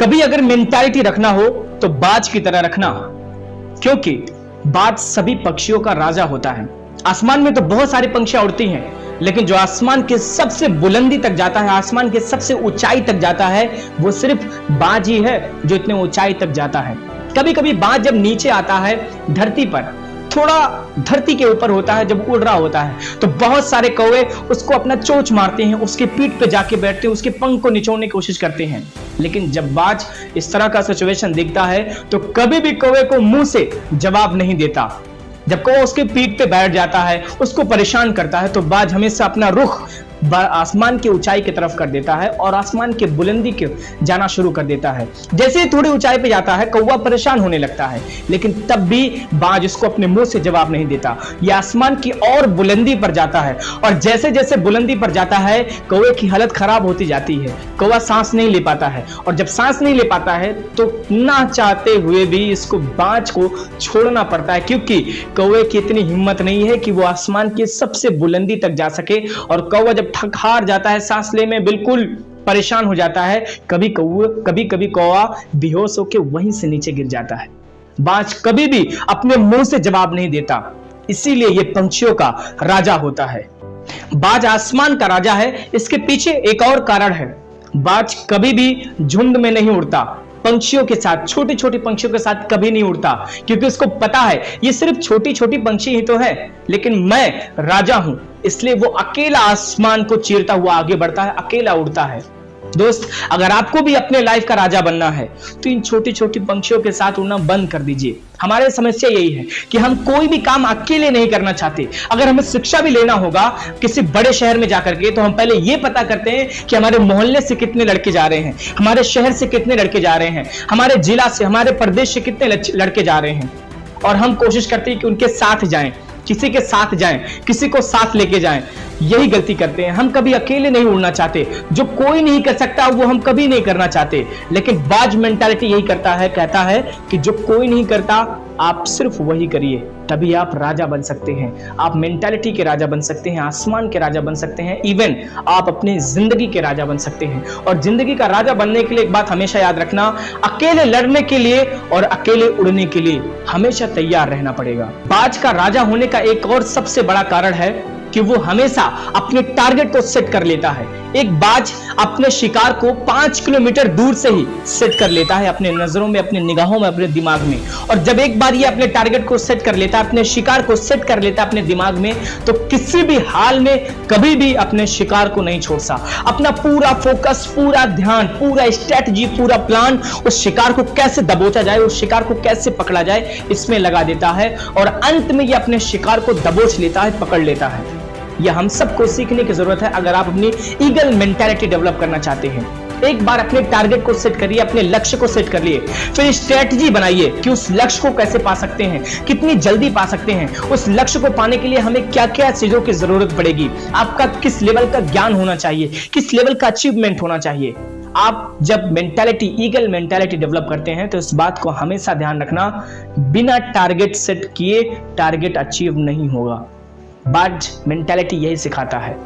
कभी अगर मेंटालिटी रखना हो तो बाज की तरह रखना, क्योंकि बाज सभी पक्षियों का राजा होता है। आसमान में तो बहुत सारी पंछियां उड़ती हैं, लेकिन जो आसमान के सबसे बुलंदी तक जाता है, आसमान के सबसे ऊंचाई तक जाता है, वो सिर्फ बाज ही है जो इतने ऊंचाई तक जाता है। कभी कभी बाज जब नीचे आता है धरती पर, थोड़ा धरती के ऊपर होता है, जब उड़ रहा होता है तो बहुत सारे कौवे उसको अपना चोंच मारते हैं, उसके पीठ पे जाके बैठते हैं, उसके पंख को निचोड़ने की कोशिश करते हैं। लेकिन जब बाज इस तरह का सिचुएशन देखता है तो कभी भी कौवे को मुंह से जवाब नहीं देता। जब कौवा उसके पीठ पे बैठ जाता है, उसको परेशान करता है, तो बाज हमेशा अपना रुख आसमान की ऊंचाई की तरफ कर देता है और आसमान के बुलंदी के जाना शुरू कर देता है। जैसे ही थोड़ी ऊंचाई पे जाता है कौवा परेशान होने लगता है, लेकिन तब भी बाज उसको अपने मुंह से जवाब नहीं देता। यह आसमान की और बुलंदी पर जाता है और जैसे जैसे बुलंदी पर जाता है कौवे की हालत खराब होती जाती है। कौवा सांस नहीं ले पाता है और जब सांस नहीं ले पाता है तो ना चाहते हुए भी इसको बाज को छोड़ना पड़ता है, क्योंकि कौवे की इतनी हिम्मत नहीं है कि वो आसमान की सबसे बुलंदी तक जा सके। और कौवा जब थक हार जाता है, सांस लेने में बिल्कुल परेशान हो जाता है, कभी कभी कौवा बेहोश होकर वहीं से नीचे गिर जाता है। बाज कभी भी अपने मुंह से जवाब नहीं देता, इसीलिए ये पंछियों का राजा होता है। बाज आसमान का राजा है। इसके पीछे एक और कारण है, बाज कभी भी झुंड में नहीं उड़ता, पंछियों के साथ, छोटी छोटी पंछियों के साथ कभी नहीं उड़ता, क्योंकि उसको पता है ये सिर्फ छोटी छोटी पंछी ही तो है, लेकिन मैं राजा हूं, इसलिए वो अकेला आसमान को चीरता हुआ आगे बढ़ता है, अकेला उड़ता है। दोस्त, अगर आपको भी अपने लाइफ का राजा बनना है तो इन छोटी छोटी पंछियों के साथ उड़ना बंद कर दीजिए। हमारी समस्या यही है कि हम कोई भी काम अकेले नहीं करना चाहते। अगर हमें शिक्षा भी लेना होगा किसी बड़े शहर में जाकर के, तो हम पहले ये पता करते हैं कि हमारे मोहल्ले से कितने लड़के जा रहे हैं, हमारे शहर से कितने लड़के जा रहे हैं, हमारे जिला से, हमारे प्रदेश से कितने लड़के जा रहे हैं, और हम कोशिश करते हैं कि उनके साथ जाएं, किसी के साथ जाएं, किसी को साथ लेके जाएं। यही गलती करते हैं, हम कभी अकेले नहीं उड़ना चाहते। जो कोई नहीं कर सकता वो हम कभी नहीं करना चाहते, लेकिन बाज मेंटालिटी यही करता है, कहता है कि जो कोई नहीं करता आप सिर्फ वही करिए, तभी आप राजा बन सकते हैं। आप मेंटालिटी के राजा बन सकते हैं, आसमान के राजा बन सकते हैं, इवन आप अपनी जिंदगी के राजा बन सकते हैं। और जिंदगी का राजा बनने के लिए एक बात हमेशा याद रखना, अकेले लड़ने के लिए और अकेले उड़ने के लिए हमेशा तैयार रहना पड़ेगा। बाज का राजा होने का एक और सबसे बड़ा कारण है कि वो हमेशा अपने टारगेट को सेट कर लेता है। एक बाज अपने शिकार को 5 किलोमीटर दूर से ही सेट कर लेता है, अपने नजरों में, अपने निगाहों में, अपने दिमाग में। और जब एक बार ये अपने टारगेट को सेट कर लेता है, अपने शिकार को सेट कर लेता है अपने दिमाग में, तो किसी भी हाल में कभी भी अपने शिकार को नहीं छोड़ता। अपना पूरा फोकस, पूरा ध्यान, पूरा स्ट्रेटजी, पूरा प्लान उस शिकार को कैसे दबोचा जाए, उस शिकार को कैसे पकड़ा जाए, इसमें लगा देता है। और अंत में ये अपने शिकार को दबोच लेता है, पकड़ लेता है। यह हम सबको सीखने की जरूरत है अगर आप अपनी ईगल मेंटालिटी डेवलप करना चाहते हैं। एक बार अपने टारगेट को सेट करिए, अपने लक्ष्य को सेट कर लिए, फिर स्ट्रेटजी बनाइए कि उस लक्ष्य को कैसे पा सकते हैं, कितनी जल्दी पा सकते हैं। उस लक्ष्य को पाने के लिए हमें क्या क्या चीजों की जरूरत पड़ेगी, आपका किस लेवल का ज्ञान होना चाहिए, किस लेवल का अचीवमेंट होना चाहिए। आप जब मेंटालिटी, ईगल मेंटालिटी डेवलप करते हैं तो इस बात को हमेशा ध्यान रखना, बिना टारगेट सेट किए टारगेट अचीव नहीं होगा। बाज मेंटालिटी यही सिखाता है।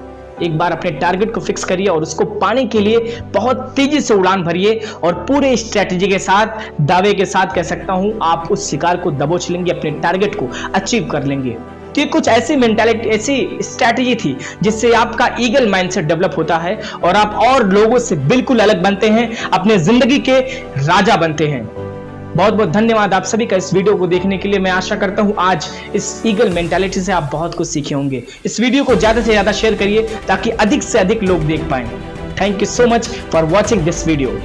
एक बार अपने टारगेट को फिक्स करिए और उसको पाने के लिए बहुत तेजी से उड़ान भरिए और पूरे स्ट्रेटजी के साथ, दावे के साथ कह सकता हूं, आप उस शिकार को दबोच लेंगे, अपने टारगेट को अचीव कर लेंगे। तो ये कुछ ऐसी मेंटालिटी, ऐसी स्ट्रेटजी थी जिससे आपका ईगल माइंडसेट डेवलप होता है और आप और लोगों से बिल्कुल अलग बनते हैं, अपने जिंदगी के राजा बनते हैं। बहुत बहुत धन्यवाद आप सभी का इस वीडियो को देखने के लिए। मैं आशा करता हूं आज इस ईगल मेंटालिटी से आप बहुत कुछ सीखे होंगे। इस वीडियो को ज्यादा से ज्यादा शेयर करिए ताकि अधिक से अधिक लोग देख पाएं। Thank you so much for watching this video.